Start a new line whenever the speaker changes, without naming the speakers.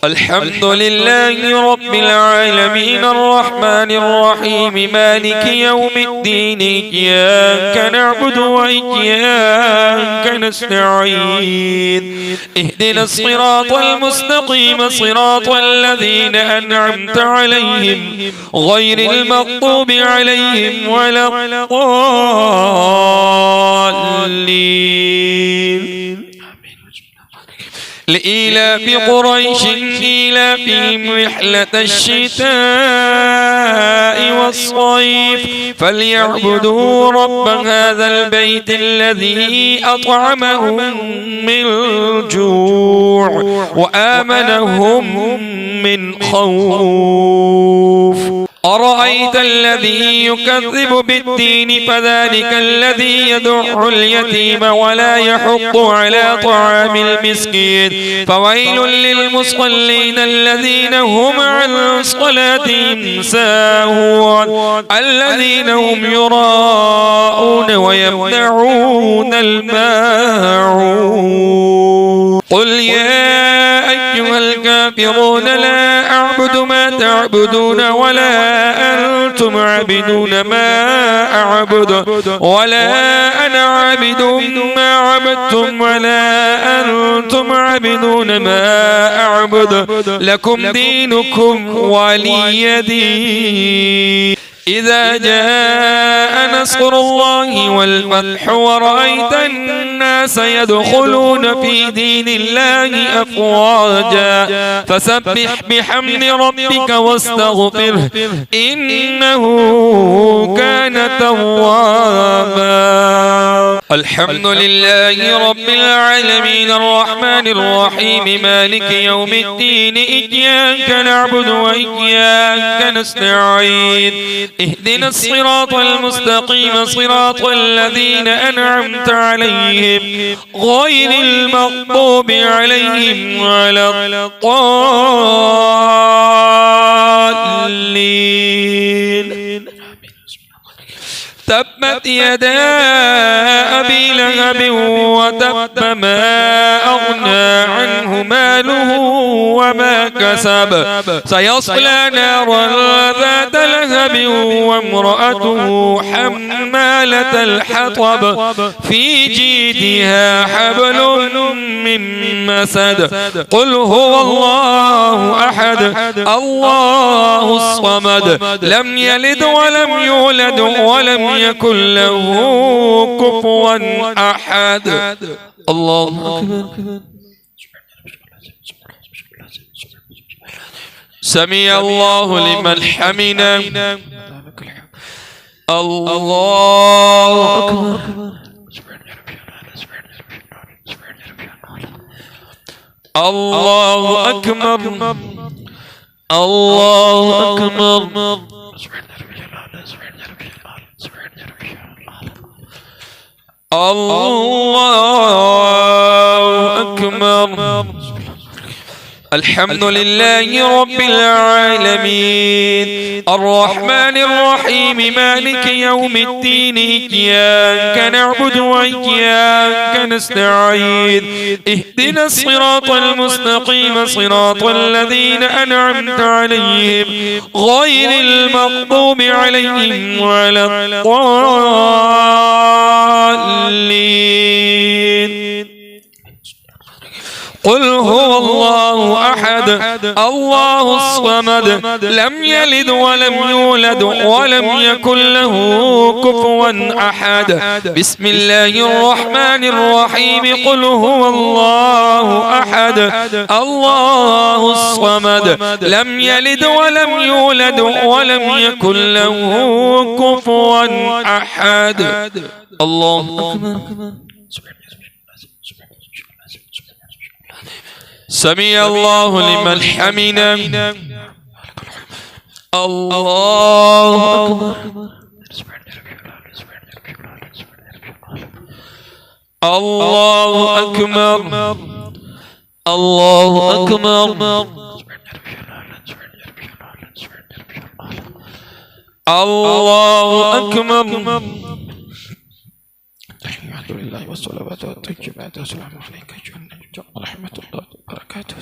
الحمد لله رب العالمين الرحمن الرحيم مالك يوم الدين إياك نعبد وإياك نستعين اهدنا الصراط المستقيم صراط الذين أنعمت عليهم غير المغضوب عليهم ولا الضالين. لإيلاف قريش إيلافهم رحلة الشتاء والصيف فليعبدوا رب هذا البيت الذي أطعمهم من جوع وآمنهم من خوف. أرأيت الذي يكذب بالدين فذلك الذي يدع اليتيم ولا يحض على طعام المسكين فويل للمصلين الذين هم عن صلاتهم ساهون الذين هم يراءون ويمنعون الماعون. قل يا أيها الكافرون لا أعبد ما تعبدون ولا أنتم عابدون ما أعبد ولا أنا عابد ما عبدتم ولا أنتم عابدون ما أعبد لكم دينكم ولي دين. إذا جاء نصر الله والفتح ورأيت الناس يدخلون في دين الله أفواجا فسبح بحمد ربك واستغفره إنه كان توابا. الحمد لله رب العالمين الرحمن الرحيم مالك يوم الدين إياك نعبد وإياك نستعين اهدنا الصراط المستقيم صراط الذين أنعمت عليهم غير المغضوب عليهم ولا الضالين. تبت يدا أبي لهب وتب ما أغنى عنه ماله وما كسب سيصلى نارا ذات لهب وامرأته حمالة الحطب في جيدها حبل من مسد. قل هو الله أحد الله الصمد لم يلد ولم يولد ولم يكن له كفوا أحد. الله أكبر. سمع الله لمن حمده. الله أكبر. الله أكبر. الله أكبر. الله أكبر. الحمد لله رب العالمين الرحمن الرحيم مالك يوم الدين إياك نعبد وإياك نستعين اهدنا الصراط المستقيم صراط الذين أنعمت عليهم غير المغضوب عليهم ولا الضالين. قل هو الله أحد الله الصمد لم يلد ولم يولد ولم يكن له كفوا أحد. بسم الله الرحمن الرحيم قل هو الله أحد الله الصمد لم يلد ولم يولد ولم يكن له كفوا أحد. الله أكبر. سمع الله لمن حمده. الله أكبر. الله أكبر. الله أكبر. الله أكبر. الحمد لله والصلوات والطيبات والسلام عليك أيها النبي ورحمة الله وبركاته.